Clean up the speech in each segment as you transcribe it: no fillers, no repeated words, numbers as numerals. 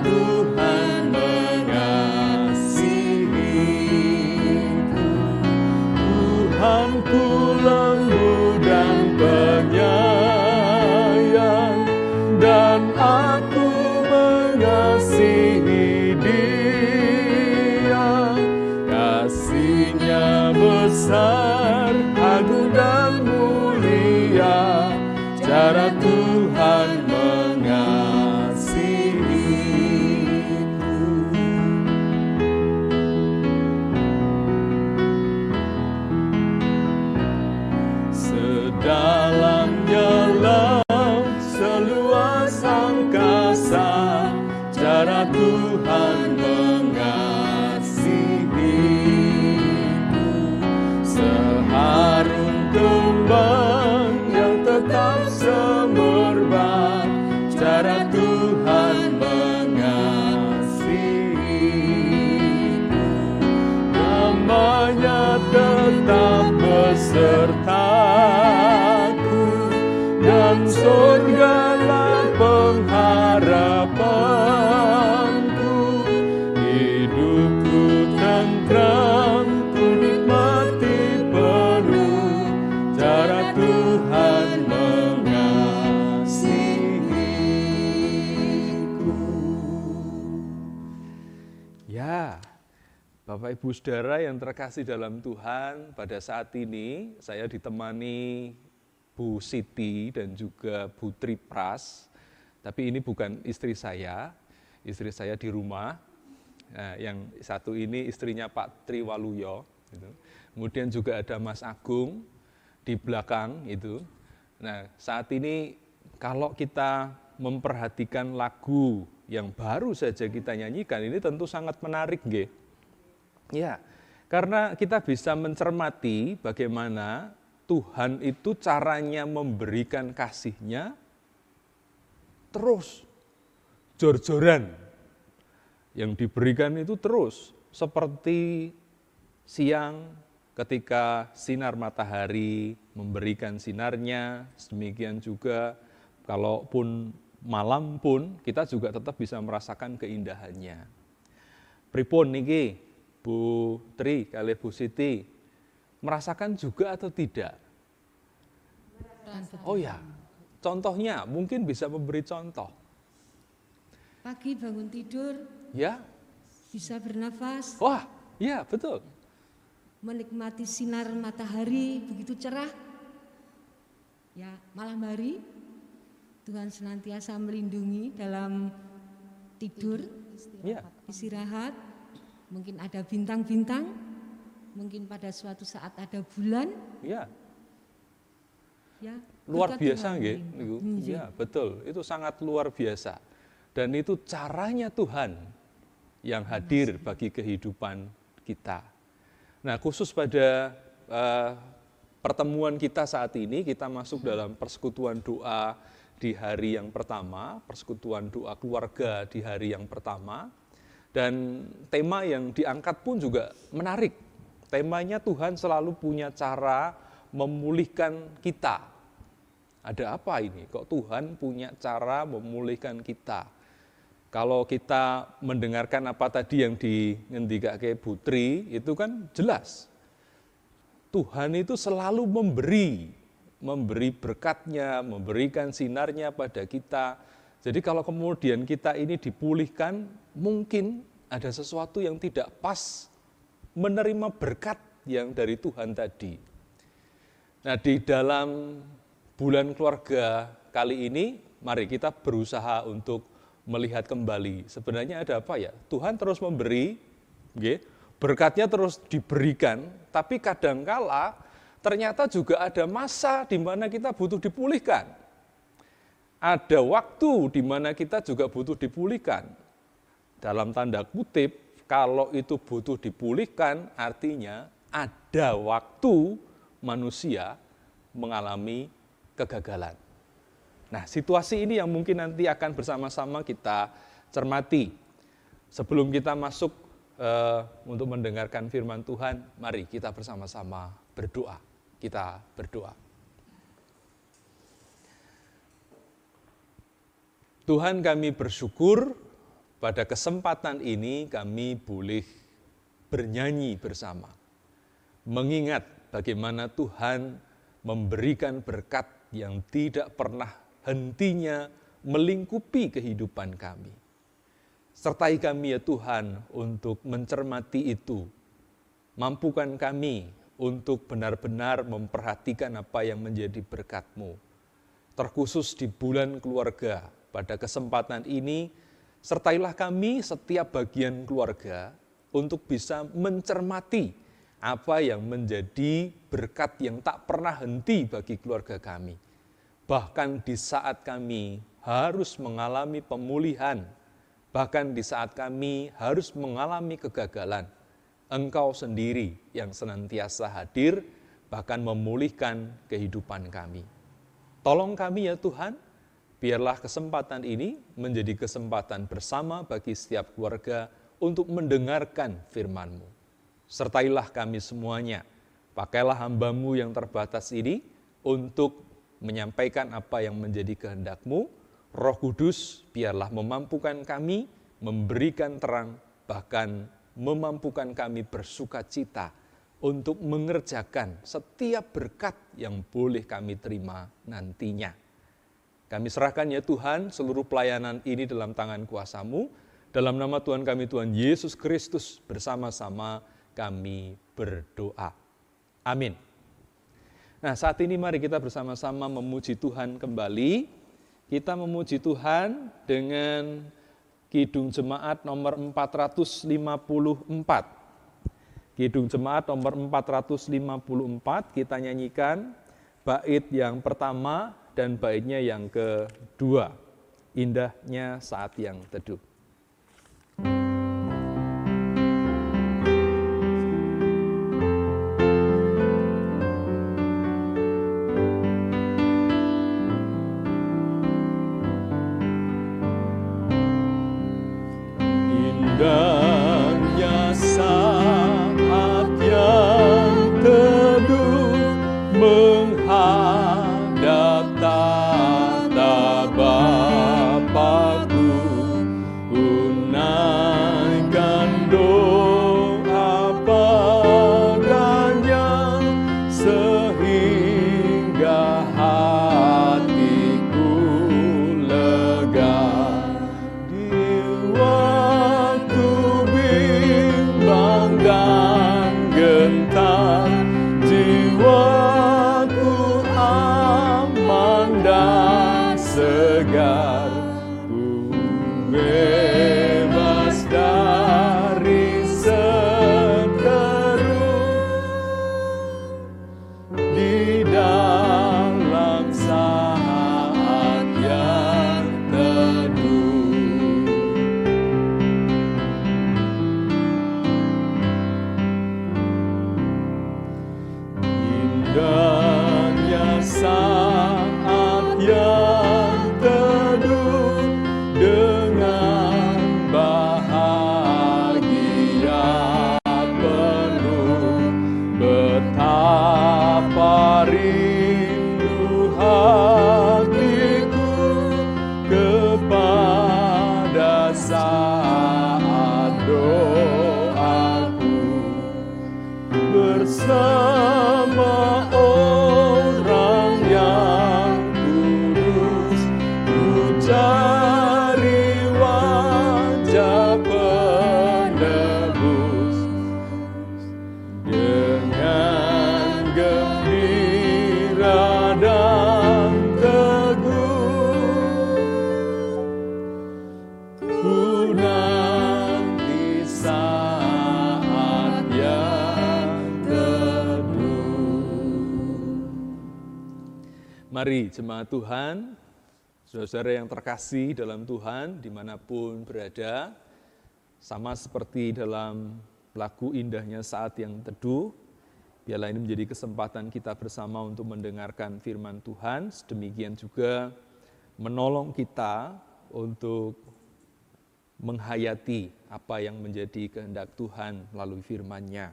Tuhan mengasihiku. Tuhanku lembut dan penyayang, dan aku mengasihi Dia. Kasih-Nya besar, agung dan mulia, cara Tuhan mengasihiku. Sedalamnya laut, seluas angkasa, cara Tuhan mengasihiku. Seharum kembang yang tetap semerbak, cara Tuhan mengasihiku. Namanya tetap besertaku, dan surgalah pengharapanku. Hidupku tentram, ku nikmati penuh, cara Tuhan mengasihiku. Ya, Bapak Ibu Saudara yang terkasih dalam Tuhan, pada saat ini saya ditemani Bu Siti dan juga Bu Tripras, tapi ini bukan istri saya di rumah. Nah, yang satu ini istrinya Pak Triwaluyo, gitu. Kemudian juga ada Mas Agung di belakang itu. Nah, saat ini kalau kita memperhatikan lagu yang baru saja kita nyanyikan, ini tentu sangat menarik, nggih. Ya, karena kita bisa mencermati bagaimana Tuhan itu caranya memberikan kasih-Nya terus, jor-joran. Yang diberikan itu terus, seperti siang ketika sinar matahari memberikan sinarnya, demikian juga kalaupun malam pun kita juga tetap bisa merasakan keindahannya. Pripun niki Bu Tri kali Bu Siti, merasakan juga atau tidak? Oh ya, contohnya mungkin bisa memberi contoh. Pagi bangun tidur, Ya, bisa bernafas, wah, iya betul. menikmati sinar matahari begitu cerah. Ya, malam hari Tuhan senantiasa melindungi dalam tidur, Ya, istirahat. Mungkin ada bintang-bintang, mungkin pada suatu saat ada bulan. ya. Ya, Luar berkat biasa Tuhan. nggih niku. Ya, betul. Itu sangat luar biasa. Dan itu caranya Tuhan yang hadir bagi kehidupan kita. Nah, khusus pada pertemuan kita saat ini, kita masuk dalam persekutuan doa di hari yang pertama, persekutuan doa keluarga di hari yang pertama. Dan tema yang diangkat pun juga menarik. Temanya Tuhan selalu punya cara memulihkan kita. Ada apa ini? Kok Tuhan punya cara memulihkan kita? Kalau kita mendengarkan apa tadi yang dingendikake Putri, itu kan jelas. Tuhan itu selalu memberi berkat-Nya, memberikan sinar-Nya pada kita. Jadi kalau kemudian kita ini dipulihkan, mungkin ada sesuatu yang tidak pas menerima berkat yang dari Tuhan tadi. Nah, di dalam bulan keluarga kali ini, mari kita berusaha untuk melihat kembali. Sebenarnya ada apa ya? Tuhan terus memberi, berkatnya terus diberikan, tapi kadangkala ternyata juga ada masa di mana kita butuh dipulihkan. Ada waktu di mana kita juga butuh dipulihkan. Dalam tanda kutip, kalau itu butuh dipulihkan, artinya ada waktu manusia mengalami kegagalan. Nah, situasi ini yang mungkin nanti akan bersama-sama kita cermati. Sebelum kita masuk untuk mendengarkan firman Tuhan, mari kita bersama-sama berdoa. Kita berdoa. Tuhan, kami bersyukur pada kesempatan ini kami boleh bernyanyi bersama, mengingat bagaimana Tuhan memberikan berkat yang tidak pernah hentinya melingkupi kehidupan kami. Sertai kami ya Tuhan untuk mencermati itu. Mampukan kami untuk benar-benar memperhatikan apa yang menjadi berkat-Mu. Terkhusus di bulan keluarga, pada kesempatan ini, sertailah kami setiap bagian keluarga untuk bisa mencermati apa yang menjadi berkat yang tak pernah henti bagi keluarga kami. Bahkan di saat kami harus mengalami pemulihan, bahkan di saat kami harus mengalami kegagalan, Engkau sendiri yang senantiasa hadir, bahkan memulihkan kehidupan kami. Tolong kami ya Tuhan, biarlah kesempatan ini menjadi kesempatan bersama bagi setiap keluarga untuk mendengarkan firman-Mu. Sertailah kami semuanya, pakailah hamba-Mu yang terbatas ini untuk menyampaikan apa yang menjadi kehendak-Mu. Roh Kudus biarlah memampukan kami, memberikan terang, bahkan memampukan kami bersukacita untuk mengerjakan setiap berkat yang boleh kami terima nantinya. Kami serahkan ya Tuhan seluruh pelayanan ini dalam tangan kuasa-Mu. Dalam nama Tuhan kami, Tuhan Yesus Kristus, bersama-sama kami berdoa. Amin. Nah, saat ini mari kita bersama-sama memuji Tuhan kembali. Kita memuji Tuhan dengan Kidung Jemaat nomor 454. Kidung Jemaat nomor 454, kita nyanyikan bait yang pertama dan baitnya yang kedua. Indahnya saat yang teduh. Indahnya saat yang teduh menghadap tata Bapa-Ku, unaikan doa padanya sehingga hatiku lega. Dan gentar jiwaku aman dan segar, ku bebas dari seteru di dalam saat yang teduh. Indahnya saat yang teduh dengan bahagia penuh, betapa rindu hatiku kepada saat doaku bersama orang yang kudus, ku cari wajah penebus dengan gembira dan teguh, ku nanti saat yang Mari jemaat Tuhan, saudara-saudara yang terkasih dalam Tuhan, dimanapun berada, sama seperti dalam lagu Indahnya Saat yang Teduh, biarlah ini menjadi kesempatan kita bersama untuk mendengarkan firman Tuhan, sedemikian juga menolong kita untuk menghayati apa yang menjadi kehendak Tuhan melalui firman-Nya.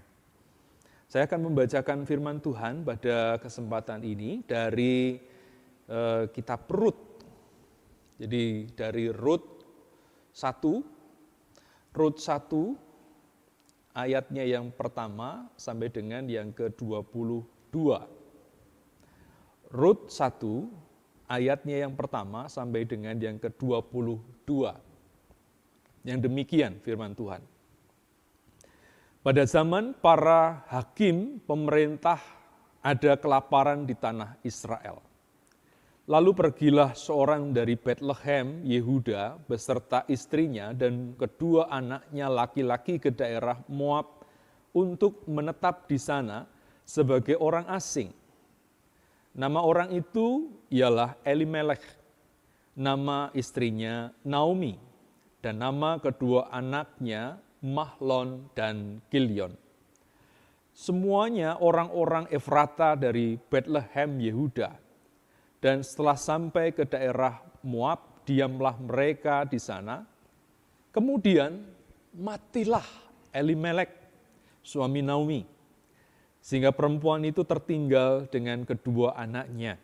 Saya akan membacakan firman Tuhan pada kesempatan ini dari kitab Rut. Jadi dari Rut 1 Rut 1 ayatnya yang pertama sampai dengan yang ke-22. Rut 1 ayatnya yang pertama sampai dengan yang ke-22. Yang demikian firman Tuhan. Pada zaman para hakim pemerintah ada kelaparan di tanah Israel. Lalu pergilah seorang dari Bethlehem, Yehuda, beserta istrinya dan kedua anaknya laki-laki ke daerah Moab untuk menetap di sana sebagai orang asing. Nama orang itu ialah Elimelech, nama istrinya Naomi, dan nama kedua anaknya Mahlon dan Kilion. Semuanya orang-orang Efrata dari Bethlehem, Yehuda. Dan setelah sampai ke daerah Moab, diamlah mereka di sana. Kemudian matilah Elimelech, suami Naomi, sehingga perempuan itu tertinggal dengan kedua anaknya.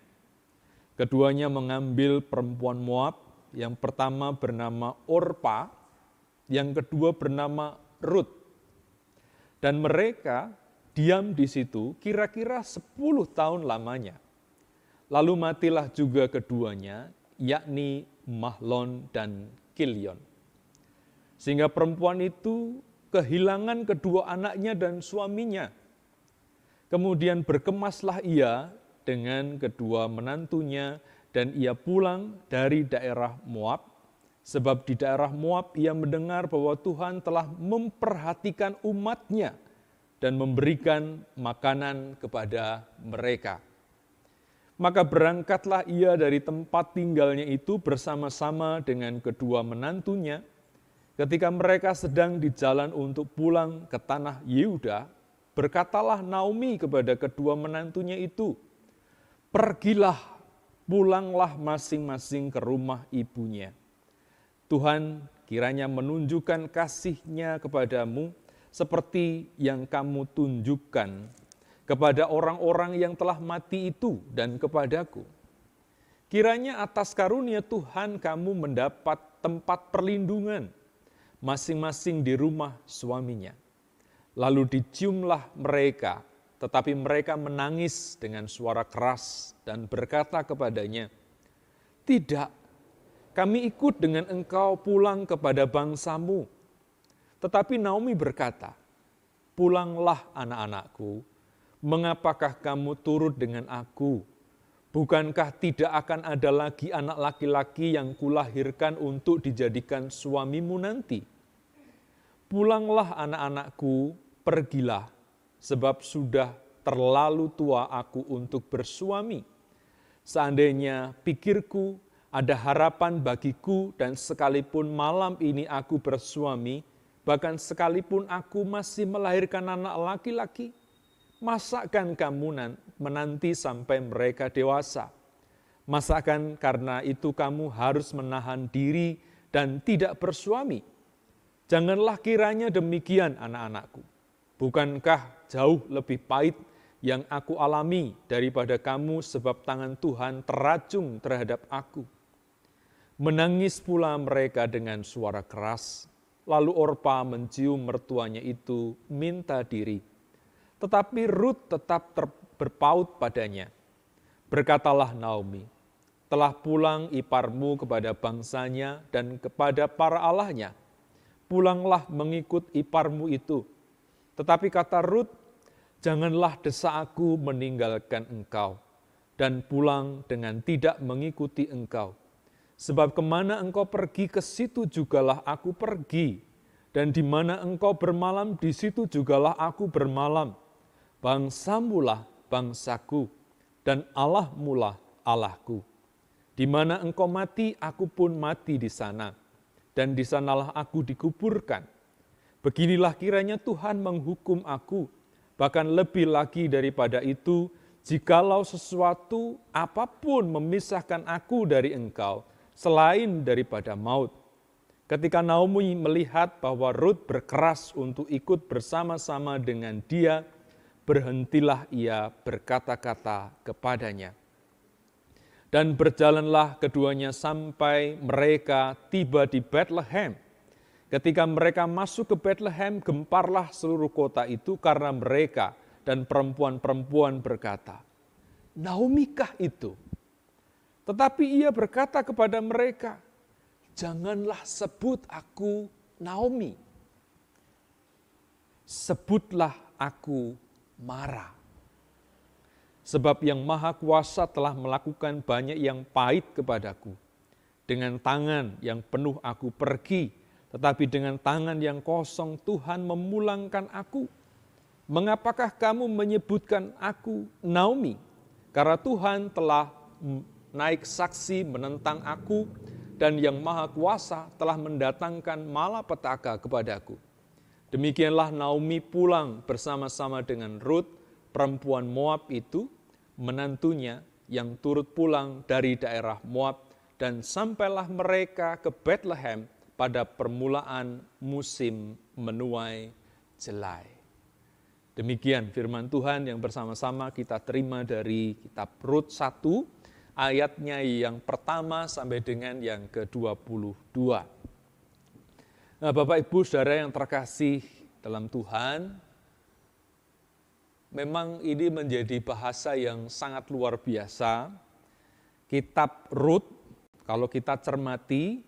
Keduanya mengambil perempuan Moab, yang pertama bernama Orpa, yang kedua bernama Rut. Dan mereka diam di situ kira-kira 10 tahun lamanya. Lalu matilah juga keduanya, yakni Mahlon dan Kilion. Sehingga perempuan itu kehilangan kedua anaknya dan suaminya. Kemudian berkemaslah ia dengan kedua menantunya dan ia pulang dari daerah Moab. Sebab di daerah Moab ia mendengar bahwa Tuhan telah memperhatikan umatnya dan memberikan makanan kepada mereka. Maka berangkatlah ia dari tempat tinggalnya itu bersama-sama dengan kedua menantunya. Ketika mereka sedang di jalan untuk pulang ke tanah Yehuda, berkatalah Naomi kepada kedua menantunya itu, "Pergilah, pulanglah masing-masing ke rumah ibunya. Tuhan kiranya menunjukkan kasih-Nya kepadamu seperti yang kamu tunjukkan kepada orang-orang yang telah mati itu dan kepadaku. Kiranya atas karunia Tuhan kamu mendapat tempat perlindungan masing-masing di rumah suaminya." Lalu diciumlah mereka, tetapi mereka menangis dengan suara keras dan berkata kepadanya, "Tidak, kami ikut dengan engkau pulang kepada bangsamu." Tetapi Naomi berkata, "Pulanglah anak-anakku, mengapakah kamu turut dengan aku? Bukankah tidak akan ada lagi anak laki-laki yang kulahirkan untuk dijadikan suamimu nanti? Pulanglah anak-anakku, pergilah, sebab sudah terlalu tua aku untuk bersuami. Seandainya pikirku ada harapan bagiku dan sekalipun malam ini aku bersuami, bahkan sekalipun aku masih melahirkan anak laki-laki, masakan kamu menanti sampai mereka dewasa? Masakan karena itu kamu harus menahan diri dan tidak bersuami? Janganlah kiranya demikian, anak-anakku. Bukankah jauh lebih pahit yang aku alami daripada kamu, sebab tangan Tuhan terajung terhadap aku?" Menangis pula mereka dengan suara keras. Lalu Orpa mencium mertuanya itu minta diri. Tetapi Rut tetap berpaut padanya. Berkatalah Naomi, "Telah pulang iparmu kepada bangsanya dan kepada para allahnya. Pulanglah mengikut iparmu itu." Tetapi kata Rut, "Janganlah desak aku meninggalkan engkau dan pulang dengan tidak mengikuti engkau. Sebab kemana engkau pergi, ke situ jugalah aku pergi. Dan di mana engkau bermalam, di situ jugalah aku bermalam. Bangsamulah bangsaku, dan Allahmulah Allahku. Di mana engkau mati, aku pun mati di sana, dan di sanalah aku dikuburkan. Beginilah kiranya Tuhan menghukum aku, bahkan lebih lagi daripada itu, jikalau sesuatu apapun memisahkan aku dari engkau, selain daripada maut." Ketika Naomi melihat bahwa Rut berkeras untuk ikut bersama-sama dengan dia, berhentilah ia berkata-kata kepadanya. Dan berjalanlah keduanya sampai mereka tiba di Bethlehem. Ketika mereka masuk ke Bethlehem, gemparlah seluruh kota itu karena mereka dan perempuan-perempuan berkata, Naomi-kah itu? Tetapi ia berkata kepada mereka, janganlah sebut aku Naomi. Sebutlah aku Mara. Sebab yang Maha Kuasa telah melakukan banyak yang pahit kepadaku. Dengan tangan yang penuh aku pergi, tetapi dengan tangan yang kosong Tuhan memulangkan aku. Mengapakah kamu menyebutkan aku Naomi? Karena Tuhan telah naik saksi menentang aku, dan yang Maha Kuasa telah mendatangkan malapetaka kepadaku. Demikianlah Naomi pulang bersama-sama dengan Rut, perempuan Moab itu, menantunya yang turut pulang dari daerah Moab, dan sampailah mereka ke Bethlehem pada permulaan musim menuai jelai. Demikian firman Tuhan yang bersama-sama kita terima dari kitab Rut 1, ayatnya yang pertama sampai dengan yang ke-22. Nah, Bapak Ibu Saudara yang terkasih dalam Tuhan, memang ini menjadi bahasa yang sangat luar biasa. Kitab Rut, kalau kita cermati,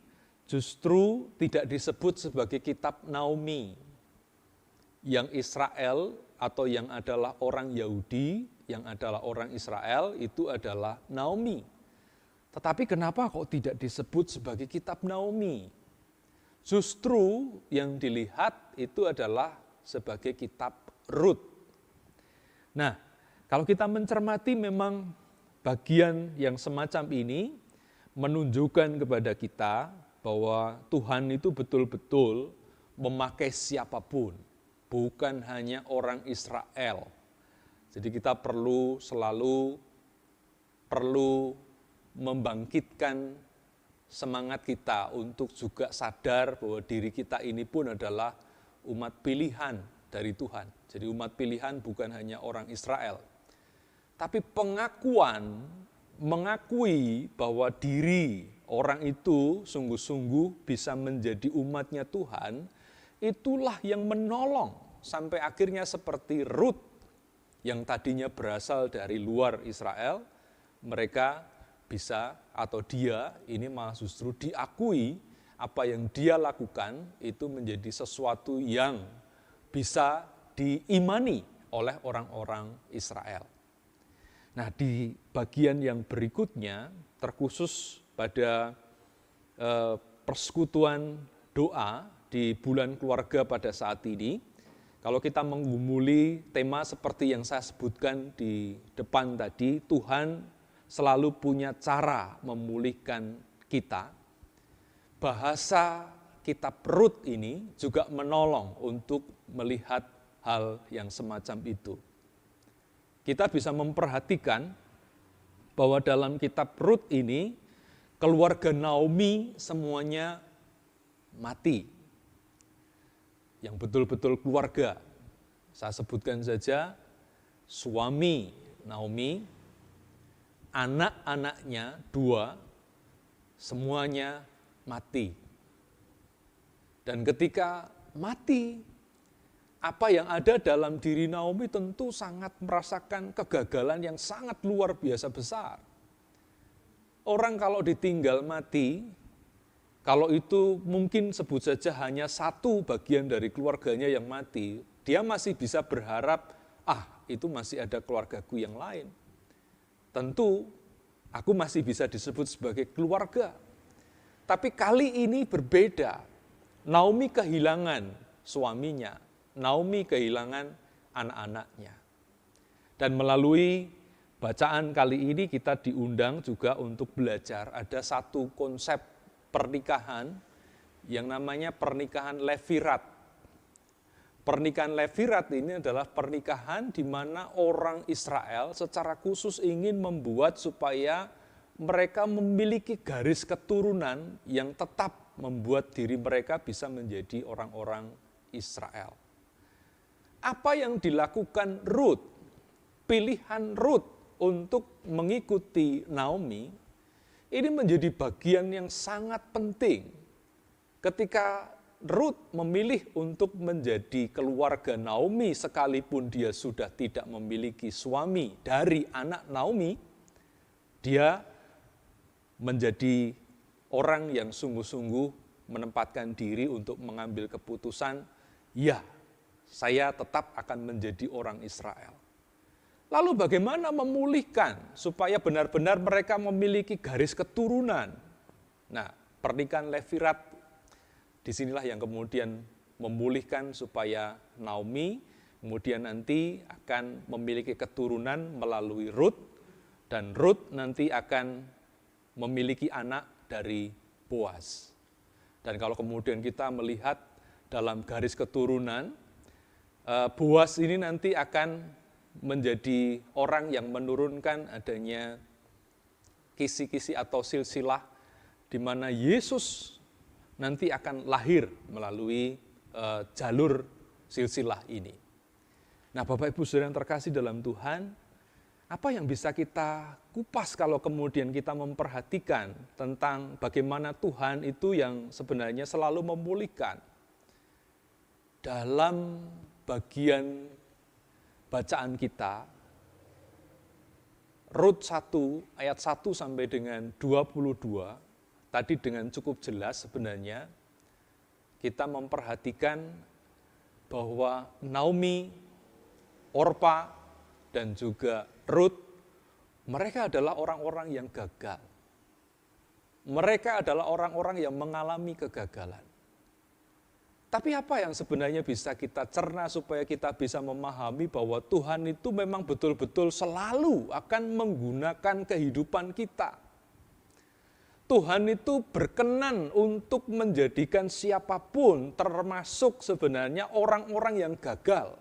justru tidak disebut sebagai kitab Naomi, yang Israel atau yang adalah orang Yahudi, yang adalah orang Israel, itu adalah Naomi. Tetapi kenapa kok tidak disebut sebagai kitab Naomi? Justru yang dilihat itu adalah sebagai kitab Rut. Nah, kalau kita mencermati memang bagian yang semacam ini menunjukkan kepada kita bahwa Tuhan itu betul-betul memakai siapapun, bukan hanya orang Israel. Jadi kita selalu perlu membangkitkan semangat kita untuk juga sadar bahwa diri kita ini pun adalah umat pilihan dari Tuhan. Jadi umat pilihan bukan hanya orang Israel. Tapi mengakui bahwa diri orang itu sungguh-sungguh bisa menjadi umatnya Tuhan, itulah yang menolong sampai akhirnya seperti Rut yang tadinya berasal dari luar Israel, mereka bisa atau dia ini malah justru diakui apa yang dia lakukan itu menjadi sesuatu yang bisa diimani oleh orang-orang Israel. Nah, di bagian yang berikutnya terkhusus pada persekutuan doa di bulan keluarga pada saat ini, kalau kita menggumuli tema seperti yang saya sebutkan di depan tadi, Tuhan selalu punya cara memulihkan kita. Bahasa kitab Rut ini juga menolong untuk melihat hal yang semacam itu. Kita bisa memperhatikan bahwa dalam kitab Rut ini, keluarga Naomi semuanya mati. Yang betul-betul keluarga. Saya sebutkan saja, suami Naomi, anak-anaknya 2, semuanya mati. Dan ketika mati, apa yang ada dalam diri Naomi tentu sangat merasakan kegagalan yang sangat luar biasa besar. Orang kalau ditinggal mati, kalau itu mungkin sebut saja hanya satu bagian dari keluarganya yang mati, dia masih bisa berharap, itu masih ada keluargaku yang lain. Tentu, aku masih bisa disebut sebagai keluarga. Tapi kali ini berbeda. Naomi kehilangan suaminya, Naomi kehilangan anak-anaknya. Dan melalui bacaan kali ini kita diundang juga untuk belajar. Ada satu konsep pernikahan yang namanya pernikahan Levirat. Pernikahan Levirat ini adalah pernikahan di mana orang Israel secara khusus ingin membuat supaya mereka memiliki garis keturunan yang tetap membuat diri mereka bisa menjadi orang-orang Israel. Apa yang dilakukan Rut, pilihan Rut untuk mengikuti Naomi, ini menjadi bagian yang sangat penting ketika Ruth memilih untuk menjadi keluarga Naomi sekalipun dia sudah tidak memiliki suami dari anak Naomi, dia menjadi orang yang sungguh-sungguh menempatkan diri untuk mengambil keputusan, ya, saya tetap akan menjadi orang Israel. Lalu bagaimana memulihkan supaya benar-benar mereka memiliki garis keturunan? Nah, pernikahan Levirat disinilah yang kemudian memulihkan supaya Naomi kemudian nanti akan memiliki keturunan melalui Ruth, dan Ruth nanti akan memiliki anak dari Boaz. Dan kalau kemudian kita melihat dalam garis keturunan, Boaz ini nanti akan menjadi orang yang menurunkan adanya kisi-kisi atau silsilah di mana Yesus nanti akan lahir melalui jalur silsilah ini. Nah, Bapak Ibu Saudara yang terkasih dalam Tuhan, apa yang bisa kita kupas kalau kemudian kita memperhatikan tentang bagaimana Tuhan itu yang sebenarnya selalu memulihkan? Dalam bagian bacaan kita, Rut 1 ayat 1 sampai dengan 22, tadi dengan cukup jelas sebenarnya kita memperhatikan bahwa Naomi, Orpa, dan juga Rut, mereka adalah orang-orang yang gagal. Mereka adalah orang-orang yang mengalami kegagalan. Tapi apa yang sebenarnya bisa kita cerna supaya kita bisa memahami bahwa Tuhan itu memang betul-betul selalu akan menggunakan kehidupan kita. Tuhan itu berkenan untuk menjadikan siapapun, termasuk sebenarnya orang-orang yang gagal.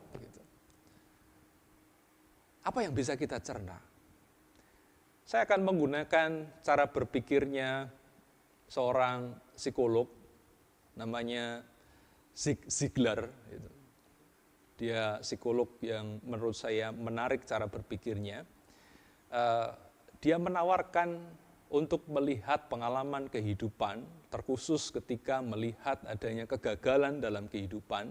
Apa yang bisa kita cerna? Saya akan menggunakan cara berpikirnya seorang psikolog, namanya Zig Ziglar. Dia psikolog yang menurut saya menarik cara berpikirnya. Dia menawarkan untuk melihat pengalaman kehidupan, terkhusus ketika melihat adanya kegagalan dalam kehidupan.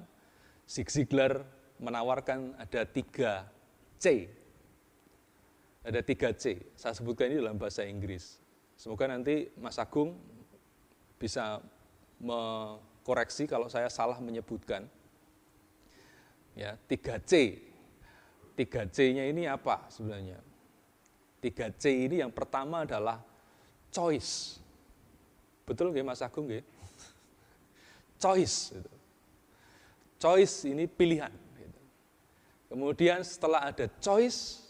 Zig Ziglar menawarkan ada 3 C. Ada 3 C, saya sebutkan ini dalam bahasa Inggris. Semoga nanti Mas Agung bisa koreksi kalau saya salah menyebutkan. Ya, 3C. 3C-nya ini apa sebenarnya? 3C ini yang pertama adalah choice. Betul nggih Mas Agung nggih? Choice. Choice ini pilihan. Kemudian setelah ada choice,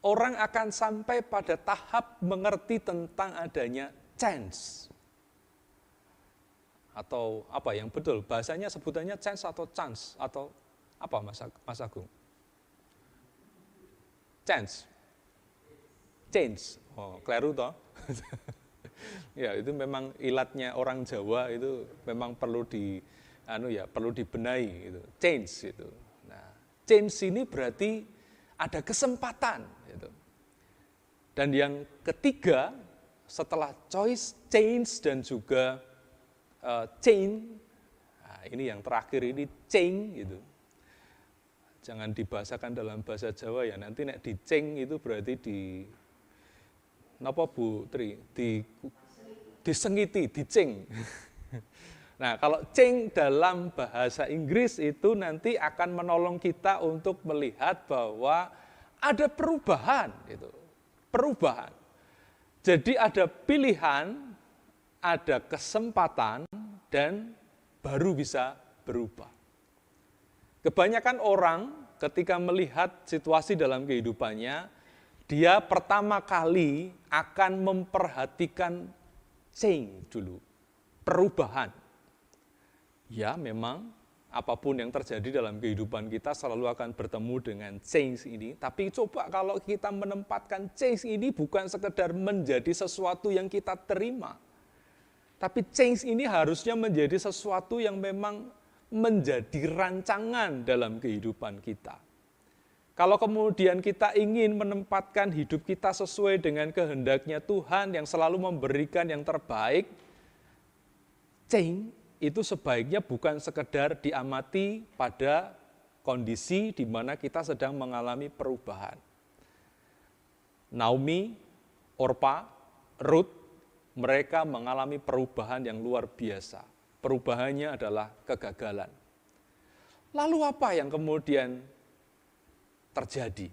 orang akan sampai pada tahap mengerti tentang adanya chance. Atau apa yang betul? Bahasanya sebutannya chance atau chance atau apa Mas Agung? Chance. Change. Oh, keliru toh? Ya, itu memang ilatnya orang Jawa itu memang perlu perlu dibenahi gitu. Change itu. Nah, change ini berarti ada kesempatan gitu. Dan yang ketiga setelah choice, change dan juga change, nah ini yang terakhir ini change gitu. Jangan dibahasakan dalam bahasa Jawa ya, nanti nek di change itu berarti napa Bu Tri? Disengiti, dicing. Nah, kalau cing dalam bahasa Inggris itu nanti akan menolong kita untuk melihat bahwa ada perubahan gitu. Perubahan. Jadi ada pilihan, ada kesempatan dan baru bisa berubah. Kebanyakan orang ketika melihat situasi dalam kehidupannya, dia pertama kali akan memperhatikan change dulu, perubahan. Ya, memang apapun yang terjadi dalam kehidupan kita selalu akan bertemu dengan change ini. Tapi coba kalau kita menempatkan change ini bukan sekedar menjadi sesuatu yang kita terima. Tapi change ini harusnya menjadi sesuatu yang memang menjadi rancangan dalam kehidupan kita. Kalau kemudian kita ingin menempatkan hidup kita sesuai dengan kehendaknya Tuhan yang selalu memberikan yang terbaik, change itu sebaiknya bukan sekedar diamati pada kondisi di mana kita sedang mengalami perubahan. Naomi, Orpa, Ruth, mereka mengalami perubahan yang luar biasa. Perubahannya adalah kegagalan. Lalu apa yang kemudian terjadi?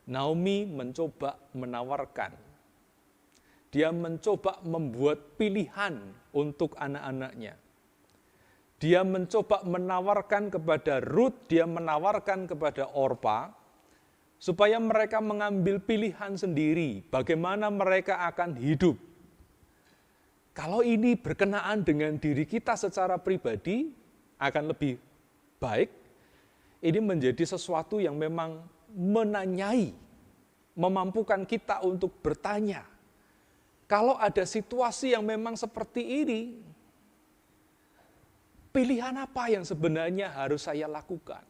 Naomi mencoba menawarkan, dia mencoba membuat pilihan untuk anak-anaknya. Dia mencoba menawarkan kepada Ruth, dia menawarkan kepada Orpa, supaya mereka mengambil pilihan sendiri, bagaimana mereka akan hidup. Kalau ini berkenaan dengan diri kita secara pribadi, akan lebih baik. Ini menjadi sesuatu yang memang menanyai, memampukan kita untuk bertanya. Kalau ada situasi yang memang seperti ini, pilihan apa yang sebenarnya harus saya lakukan?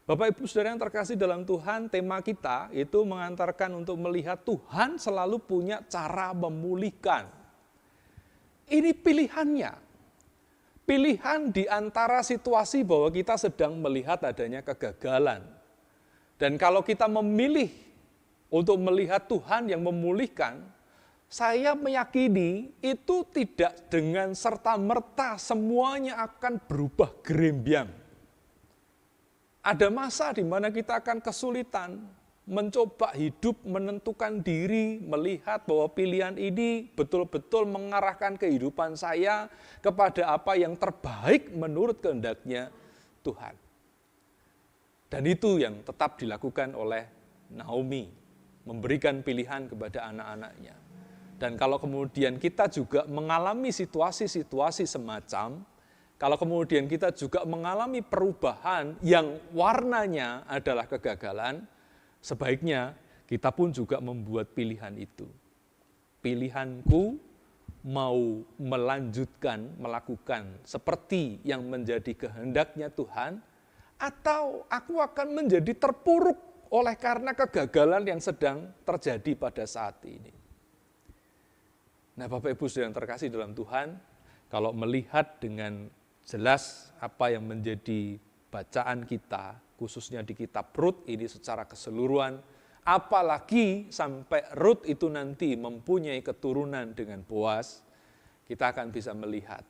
Bapak Ibu Saudara yang terkasih dalam Tuhan, tema kita itu mengantarkan untuk melihat Tuhan selalu punya cara memulihkan. Ini pilihannya. Pilihan di antara situasi bahwa kita sedang melihat adanya kegagalan. Dan kalau kita memilih untuk melihat Tuhan yang memulihkan, saya meyakini itu tidak dengan serta-merta semuanya akan berubah gerembyang. Ada masa di mana kita akan kesulitan mencoba hidup, menentukan diri, melihat bahwa pilihan ini betul-betul mengarahkan kehidupan saya kepada apa yang terbaik menurut kehendaknya Tuhan. Dan itu yang tetap dilakukan oleh Naomi, memberikan pilihan kepada anak-anaknya. Dan kalau kemudian kita juga mengalami situasi-situasi semacam, kalau kemudian kita juga mengalami perubahan yang warnanya adalah kegagalan, sebaiknya kita pun juga membuat pilihan itu. Pilihanku mau melanjutkan, melakukan seperti yang menjadi kehendaknya Tuhan, atau aku akan menjadi terpuruk oleh karena kegagalan yang sedang terjadi pada saat ini. Nah, Bapak Ibu Saudara yang terkasih dalam Tuhan, kalau melihat dengan jelas apa yang menjadi bacaan kita, khususnya di kitab Rut ini secara keseluruhan, apalagi sampai Rut itu nanti mempunyai keturunan dengan Boas, kita akan bisa melihat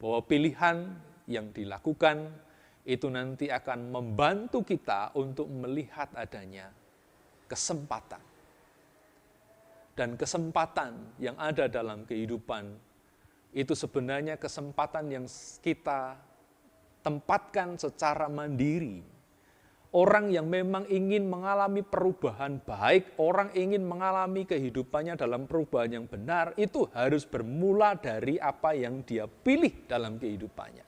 bahwa pilihan yang dilakukan itu nanti akan membantu kita untuk melihat adanya kesempatan. Dan kesempatan yang ada dalam kehidupan, itu sebenarnya kesempatan yang kita tempatkan secara mandiri. Orang yang memang ingin mengalami perubahan baik, orang ingin mengalami kehidupannya dalam perubahan yang benar, itu harus bermula dari apa yang dia pilih dalam kehidupannya.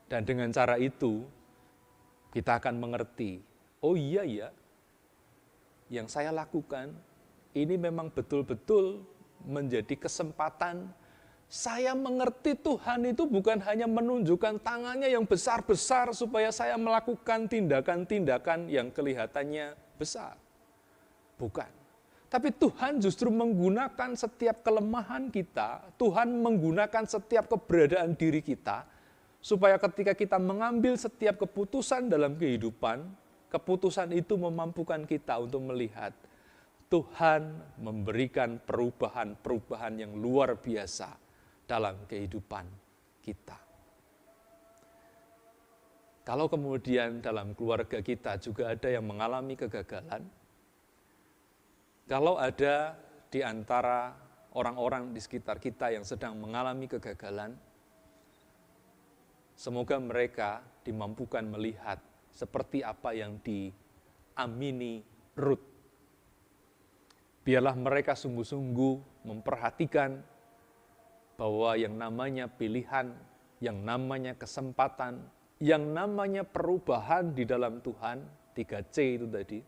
Dan dengan cara itu, kita akan mengerti, oh iya ya, yang saya lakukan, ini memang betul-betul menjadi kesempatan. Saya mengerti Tuhan itu bukan hanya menunjukkan tangannya yang besar-besar supaya saya melakukan tindakan-tindakan yang kelihatannya besar. Bukan. Tapi Tuhan justru menggunakan setiap kelemahan kita, Tuhan menggunakan setiap keberadaan diri kita, supaya ketika kita mengambil setiap keputusan dalam kehidupan, keputusan itu memampukan kita untuk melihat Tuhan memberikan perubahan-perubahan yang luar biasa dalam kehidupan kita. Kalau kemudian dalam keluarga kita juga ada yang mengalami kegagalan, kalau ada di antara orang-orang di sekitar kita yang sedang mengalami kegagalan, semoga mereka dimampukan melihat seperti apa yang diamini Rut. Biarlah mereka sungguh-sungguh memperhatikan bahwa yang namanya pilihan, yang namanya kesempatan, yang namanya perubahan di dalam Tuhan, 3C itu tadi,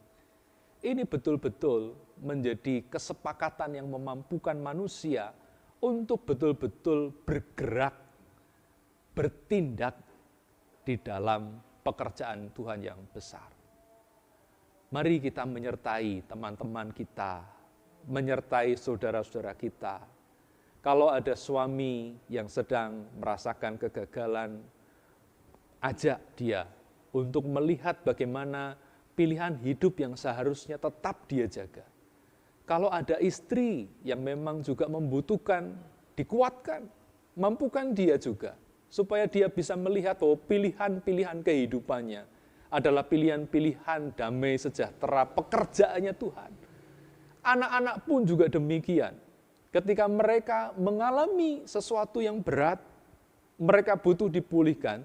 ini betul-betul menjadi kesepakatan yang memampukan manusia untuk betul-betul bergerak, bertindak di dalam pekerjaan Tuhan yang besar. Mari kita menyertai teman-teman kita, menyertai saudara-saudara kita, Kalau ada suami yang sedang merasakan kegagalan, ajak dia untuk melihat bagaimana pilihan hidup yang seharusnya tetap dia jaga. Kalau ada istri yang memang juga membutuhkan, dikuatkan, mampukan dia juga, supaya dia bisa melihat bahwa pilihan-pilihan kehidupannya adalah pilihan-pilihan damai sejahtera, pekerjaannya Tuhan. Anak-anak pun juga demikian. Ketika mereka mengalami sesuatu yang berat, mereka butuh dipulihkan,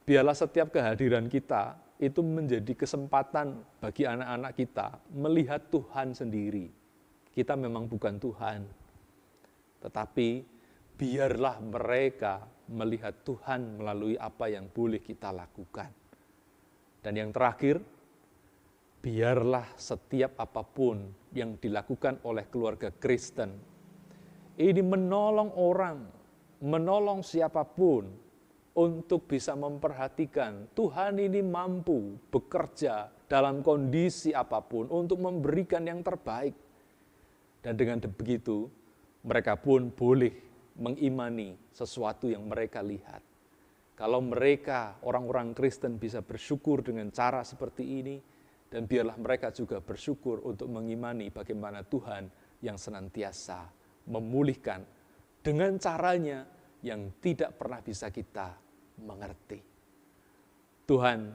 biarlah setiap kehadiran kita itu menjadi kesempatan bagi anak-anak kita melihat Tuhan sendiri. Kita memang bukan Tuhan, tetapi biarlah mereka melihat Tuhan melalui apa yang boleh kita lakukan. Dan yang terakhir, biarlah setiap apapun yang dilakukan oleh keluarga Kristen, ini menolong orang, menolong siapapun untuk bisa memperhatikan Tuhan ini mampu bekerja dalam kondisi apapun untuk memberikan yang terbaik. Dan dengan begitu, mereka pun boleh mengimani sesuatu yang mereka lihat. Kalau mereka, orang-orang Kristen bisa bersyukur dengan cara seperti ini, dan biarlah mereka juga bersyukur untuk mengimani bagaimana Tuhan yang senantiasa memulihkan dengan caranya yang tidak pernah bisa kita mengerti. Tuhan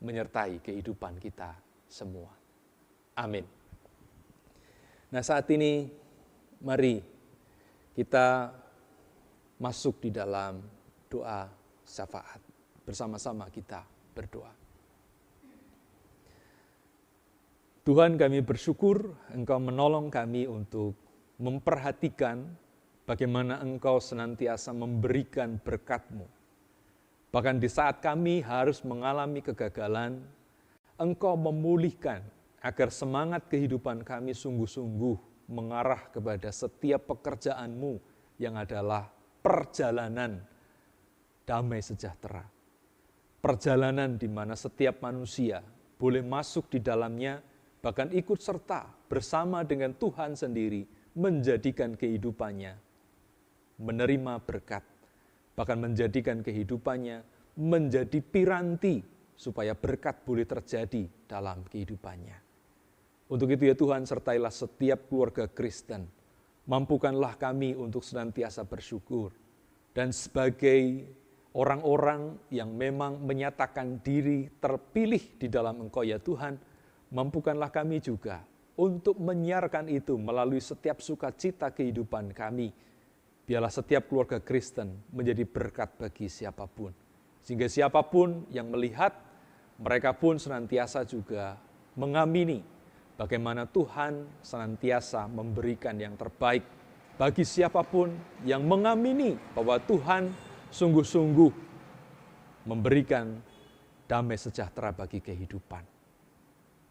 menyertai kehidupan kita semua. Amin. Nah, saat ini mari kita masuk di dalam doa syafaat. Bersama-sama kita berdoa. Tuhan, kami bersyukur Engkau menolong kami untuk memperhatikan bagaimana Engkau senantiasa memberikan berkat-Mu. Bahkan di saat kami harus mengalami kegagalan, Engkau memulihkan agar semangat kehidupan kami sungguh-sungguh mengarah kepada setiap pekerjaan-Mu yang adalah perjalanan damai sejahtera. Perjalanan di mana setiap manusia boleh masuk di dalamnya, bahkan ikut serta bersama dengan Tuhan sendiri menjadikan kehidupannya menerima berkat, bahkan menjadikan kehidupannya menjadi piranti supaya berkat boleh terjadi dalam kehidupannya. Untuk itu ya Tuhan, sertailah setiap keluarga Kristen, mampukanlah kami untuk senantiasa bersyukur, dan sebagai orang-orang yang memang menyatakan diri terpilih di dalam Engkau ya Tuhan, mampukanlah kami juga untuk menyiarkan itu melalui setiap sukacita kehidupan kami. Biarlah setiap keluarga Kristen menjadi berkat bagi siapapun. Sehingga siapapun yang melihat, mereka pun senantiasa juga mengamini bagaimana Tuhan senantiasa memberikan yang terbaik bagi siapapun yang mengamini bahwa Tuhan sungguh-sungguh memberikan damai sejahtera bagi kehidupan.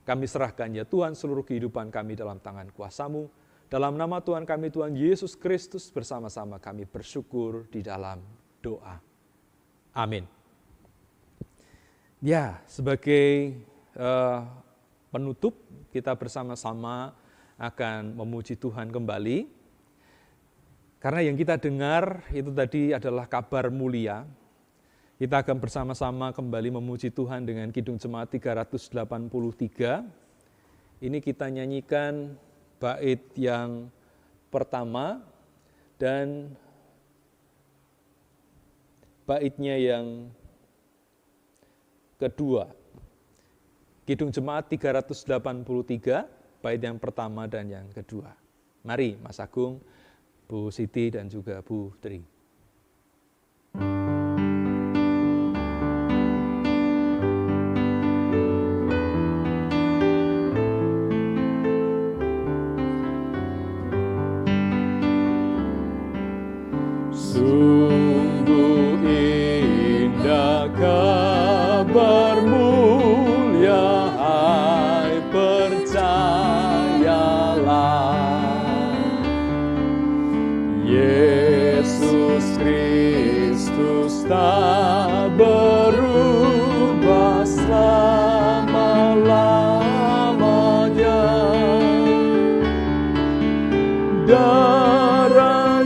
Kami serahkan ya Tuhan seluruh kehidupan kami dalam tangan kuasa-Mu. Dalam nama Tuhan kami, Tuhan Yesus Kristus, bersama-sama kami bersyukur di dalam doa. Amin. Ya, sebagai penutup, kita bersama-sama akan memuji Tuhan kembali. Karena yang kita dengar itu tadi adalah kabar mulia. Kita akan bersama-sama kembali memuji Tuhan dengan Kidung Jemaat 383. Ini kita nyanyikan bait yang pertama dan baitnya yang kedua. Kidung Jemaat 383, bait yang pertama dan yang kedua. Mari Mas Agung, Bu Siti dan juga Bu Tri. Sungguh indah kabar-Mu ya, hai percayalah. Yesus Kristus tak berubah selama-lamanya. Darah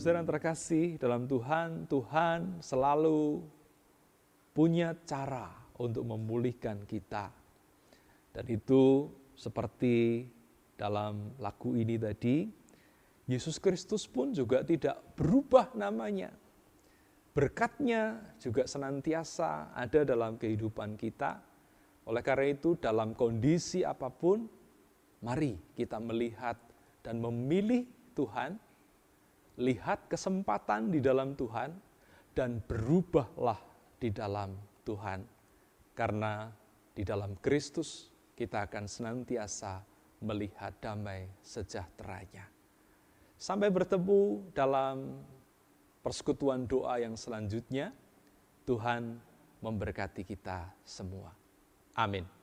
saudara-saudara yang terkasih dalam Tuhan, Tuhan selalu punya cara untuk memulihkan kita. Dan itu seperti dalam lagu ini tadi, Yesus Kristus pun juga tidak berubah namanya. Berkat-Nya juga senantiasa ada dalam kehidupan kita. Oleh karena itu, dalam kondisi apapun, mari kita melihat dan memilih Tuhan, lihat kesempatan di dalam Tuhan, dan berubahlah di dalam Tuhan. Karena di dalam Kristus kita akan senantiasa melihat damai sejahtera-Nya. Sampai bertemu dalam persekutuan doa yang selanjutnya. Tuhan memberkati kita semua. Amin.